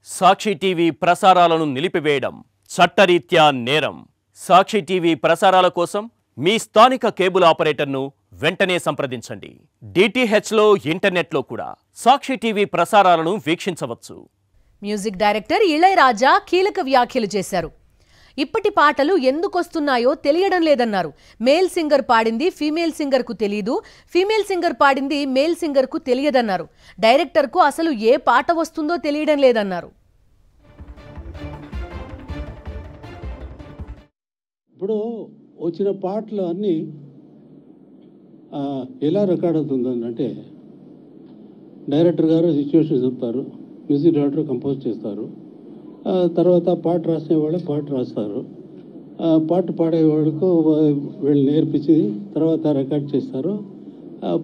సాక్షి TV ప్రసారాలను నిలిపివేయడం చట్టరీత్యా నేరం. సాక్షి టీవీ ప్రసారాల కోసం మీ స్థానిక కేబుల్ ఆపరేటర్ను వెంటనే సంప్రదించండి. డిటిహెచ్లో ఇంటర్నెట్లో కూడా సాక్షి టీవీ ప్రసారాలను వీక్షించవచ్చు. మ్యూజిక్ డైరెక్టర్ ఇళయరాజా కీలక వ్యాఖ్యలు చేశారు. ఇప్పటి పాటలు ఎందుకొస్తున్నాయో తెలియడం లేదన్నారు. మేల్ సింగర్ పాడింది ఫీమేల్ సింగర్కు తెలియదు, ఫీమేల్ సింగర్ పాడింది మేల్ సింగర్కు తెలియదన్నారు. డైరెక్టర్కు అసలు ఏ పాట వస్తుందో తెలియడం లేదన్నారు. ఇప్పుడు వచ్చిన పాటలు అన్నీ ఎలా రికార్డ్ అవుతుందంటే, డైరెక్టర్ గారు సిచ్యువేషన్ చెప్తారు, మ్యూజిక్ డైరెక్టర్ కంపోజ్ చేస్తారు, తర్వాత పాట రాసేవాళ్ళు పాట రాస్తారు, పాట పాడేవాళ్ళకు వీళ్ళు నేర్పించి తర్వాత రికార్డ్ చేస్తారు,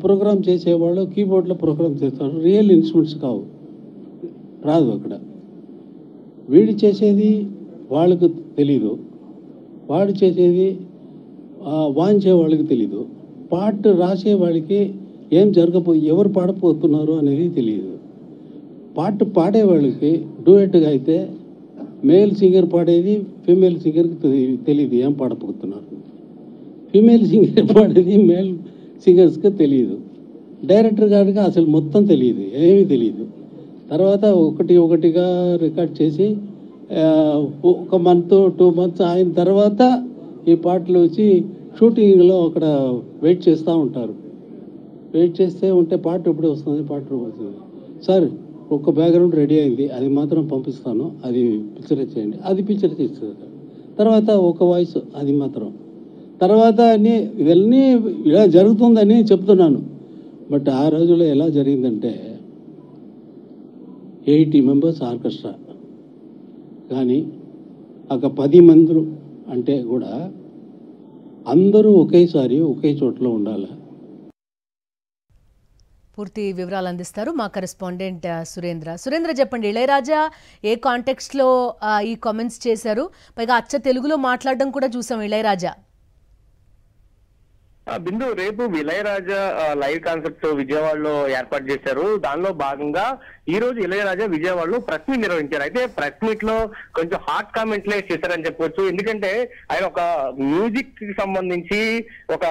ప్రోగ్రామ్ చేసేవాళ్ళు కీబోర్డ్లో ప్రోగ్రామ్ చేస్తారు. రియల్ ఇన్స్ట్రుమెంట్స్ కావు, రాదు అక్కడ. వీడు చేసేది వాళ్ళకు తెలీదు, వాడు చేసేది వాంచే వాళ్ళకి తెలీదు, పాట రాసే వాళ్ళకి ఏం ఎవరు పాడపోతున్నారు అనేది తెలియదు. పాట పాడేవాళ్ళకి డూయెట్గా అయితే మేల్ సింగర్ పాడేది ఫీమేల్ సింగర్కి తెలియదు ఏం పాడపోతున్నారు, ఫీమేల్ సింగర్ పాడేది మేల్ సింగర్స్కి తెలియదు, డైరెక్టర్ గారికి అసలు మొత్తం తెలియదు, ఏమీ తెలియదు. తర్వాత ఒకటిగా రికార్డ్ చేసి 1 month 2 months అయిన తర్వాత ఈ పాటలు వచ్చి షూటింగ్లో అక్కడ వెయిట్ చేస్తూ ఉంటారు. వెయిట్ చేస్తే ఉంటే పాట ఎప్పుడు వస్తుంది, సార్ ఒక బ్యాక్గ్రౌండ్ రెడీ అయింది, అది మాత్రం పంపిస్తాను, అది పిక్చర్ చేయండి, అది పిక్చర్ చేస్తారు. తర్వాత ఒక వాయిస్, అది మాత్రం తర్వాత ఇవన్నీ ఇలా జరుగుతుందని చెప్తున్నాను. బట్ ఆ రోజుల్లో ఎలా జరిగిందంటే 80 members ఆర్కెస్ట్రా, కానీ ఒక 10 మంది అంటే కూడా అందరూ ఒకేసారి ఒకే చోట్ల ఉండాలి. పూర్తి వివరాలు అందిస్తారు మా కరెస్పాండెంట్ సురేంద్ర. చెప్పండి, ఇళయరాజా ఏ కాంటెక్స్ట్లో ఈ కామెంట్స్ చేశారు? పైగా అచ్చ తెలుగులో మాట్లాడడం కూడా చూసాం ఇళయరాజా. బిందు, రేపు ఇళయరాజా లైవ్ కాన్సర్ట్ విజయవాడలో ఏర్పాటు చేశారు. దానిలో భాగంగా ఈ రోజు ఇళయరాజా విజయవాడలో ప్రెస్ మీట్ నిర్వహించారు. అయితే ప్రెస్ మీట్ లో కొంచెం హాట్ కామెంట్లే చేశారని చెప్పొచ్చు. ఎందుకంటే ఆయన ఒక మ్యూజిక్ కి సంబంధించి ఒక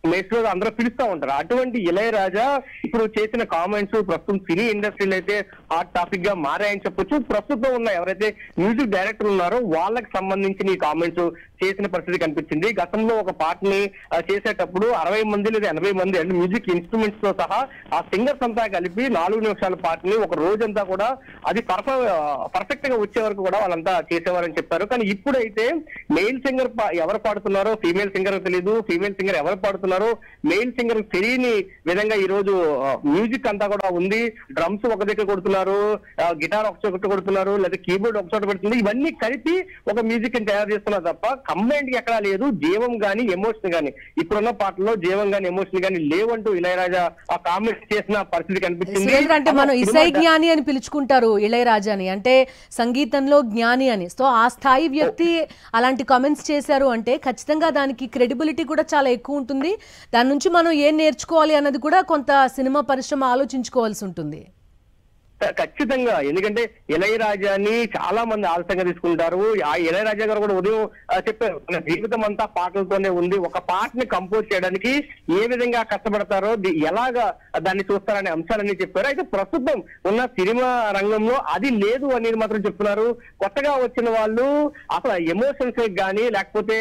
మేట్లో అందరూ పిలుస్తూ ఉంటారు. అటువంటి ఇళయరాజా ఇప్పుడు చేసిన కామెంట్స్ ప్రస్తుతం సినీ ఇండస్ట్రీలో అయితే హాట్ టాపిక్ గా మారాయని చెప్పొచ్చు. ప్రస్తుతం ఉన్న ఎవరైతే మ్యూజిక్ డైరెక్టర్ ఉన్నారో వాళ్ళకి సంబంధించిన ఈ కామెంట్స్ చేసిన పరిస్థితి కనిపించింది. గతంలో ఒక పాటని చేసేటప్పుడు 60 మంది లేదా 80 మంది అంటే మ్యూజిక్ ఇన్స్ట్రుమెంట్స్ తో సహా ఆ సింగర్స్ అంతా కలిపి 4 నిమిషాల పాటని ఒక రోజంతా కూడా అది పర్ఫెక్ట్ గా వచ్చే వరకు కూడా వాళ్ళంతా చేసేవారని చెప్పారు. కానీ ఇప్పుడైతే మెయిల్ సింగర్ ఎవరు పాడుతున్నారో ఫీమేల్ సింగర్ తెలియదు, ఫీమేల్ సింగర్ ఎవరు పాడుతున్నారో మెయిల్ సింగర్ తెలియని విధంగా ఈ రోజు మ్యూజిక్ అంతా కూడా ఉంది. డ్రమ్స్ ఒక దగ్గర కొడుతున్నారు, గిటార్ ఒక చోట కొడుతున్నారు, లేదా కీబోర్డ్ ఒక చోట పెడుతుంది. ఇవన్నీ కలిపి ఒక మ్యూజిక్ ని తయారు చేస్తున్నారు తప్ప కంబైన్డ్ గా ఎక్కడా లేదు. జీవం గానీ ఎమోషన్ గానీ ఇప్పుడున్న పాటల్లో జీవం గానీ ఎమోషన్ గానీ లేవంటూ ఇళయరాజా ఆ కామెంట్స్ చేసిన పరిస్థితి కనిపించింది. అంటే మనం ఇసై జ్ఞాని అని పిలుచుకుంటారు ఇళయరాజాని, అంటే సంగీతంలో జ్ఞాని అని. సో ఆ స్థాయి వ్యక్తి అలాంటి కామెంట్స్ చేశారు అంటే ఖచ్చితంగా దానికి క్రెడిబిలిటీ కూడా చాలా ఎక్కువ ఉంటుంది. దాని నుంచి మనం ఏం నేర్చుకోవాలి అన్నది కూడా కొంత సినిమా పరిశ్రమ ఆలోచించుకోవాల్సి ఉంటుంది. ఖచ్చితంగా, ఎందుకంటే ఇళయరాజాని చాలా మంది ఆలస్యంగా తీసుకుంటారు. ఆ ఇళయరాజా గారు కూడా ఉదయం చెప్పారు, జీవితం అంతా పాటలతోనే ఉంది, ఒక పాటని కంపోజ్ చేయడానికి ఏ విధంగా కష్టపడతారో ఎలాగా దాన్ని చూస్తారనే అంశాలన్నీ చెప్పారు. అయితే ప్రస్తుతం ఉన్న సినిమా రంగంలో అది లేదు అనేది మాత్రం చెప్తున్నారు. కొత్తగా వచ్చిన వాళ్ళు అసలు ఎమోషన్స్ కానీ లేకపోతే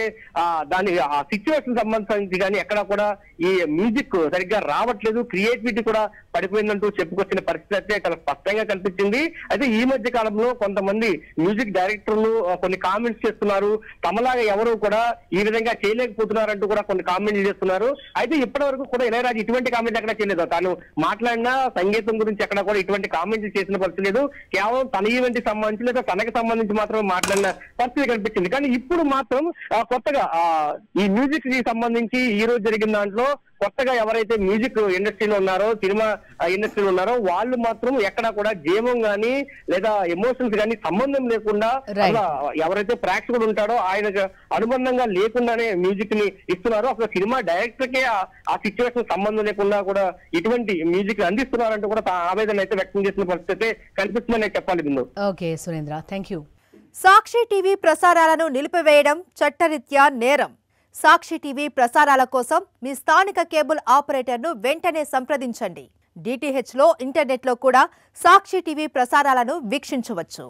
దాని ఆ సిచ్యువేషన్ సంబంధించి కానీ ఎక్కడ కూడా ఈ మ్యూజిక్ సరిగ్గా రావట్లేదు, క్రియేటివిటీ కూడా పడిపోయిందంటూ చెప్పుకొచ్చిన పరిస్థితి అయితే చాలా స్పష్టంగా కనిపించింది. అయితే ఈ మధ్య కాలంలో కొంతమంది మ్యూజిక్ డైరెక్టర్లు కొన్ని కామెంట్స్ చేస్తున్నారు, తమలాగా ఎవరు కూడా ఈ విధంగా చేయలేకపోతున్నారంటూ కూడా కొన్ని కామెంట్లు చేస్తున్నారు. అయితే ఇప్పటి వరకు కూడా ఇళయరాజా ఇటువంటి కామెంట్ ఎక్కడ చేయలేదు. తాను మాట్లాడిన సంగీతం గురించి ఎక్కడ కూడా ఇటువంటి కామెంట్లు చేసిన పరిస్థితి లేదు. కేవలం తన ఈవెంట్ కి సంబంధించి లేదా తనకి సంబంధించి మాత్రమే మాట్లాడిన పరిస్థితి కనిపించింది. కానీ ఇప్పుడు మాత్రం కొత్తగా ఈ మ్యూజిక్ కి సంబంధించి ఈ రోజు జరిగిన దాంట్లో కొత్తగా ఎవరైతే మ్యూజిక్ ఇండస్ట్రీలో ఉన్నారో, సినిమా ఇండస్ట్రీలో ఉన్నారో వాళ్ళు మాత్రం ఎక్కడా కూడా జీవం గానీ లేదా ఎమోషన్స్ గానీ సంబంధం లేకుండా ఎవరైతే ప్రేక్షకుడు ఉంటాడో ఆయనకు అనుబంధంగా లేకుండానే మ్యూజిక్ ని ఇస్తున్నారు. అసలు సినిమా డైరెక్టర్ కే ఆ సిచ్యువేషన్ సంబంధం లేకుండా కూడా ఇటువంటి మ్యూజిక్ అందిస్తున్నారంటూ కూడా ఆవేదన అయితే వ్యక్తం చేసిన పరిస్థితి కనిపిస్తుందని చెప్పాలి. Bindu. Okay Surendra, thank you. Sakshi TV ప్రసారాలను నిలిపివేయడం చట్టరీత్యా నేరం. సాక్షి టీవీ ప్రసారాల కోసం మీ స్థానిక కేబుల్ ఆపరేటర్ను వెంటనే సంప్రదించండి. DTHలో ఇంటర్నెట్లో కూడా సాక్షి టీవీ ప్రసారాలను వీక్షించవచ్చు.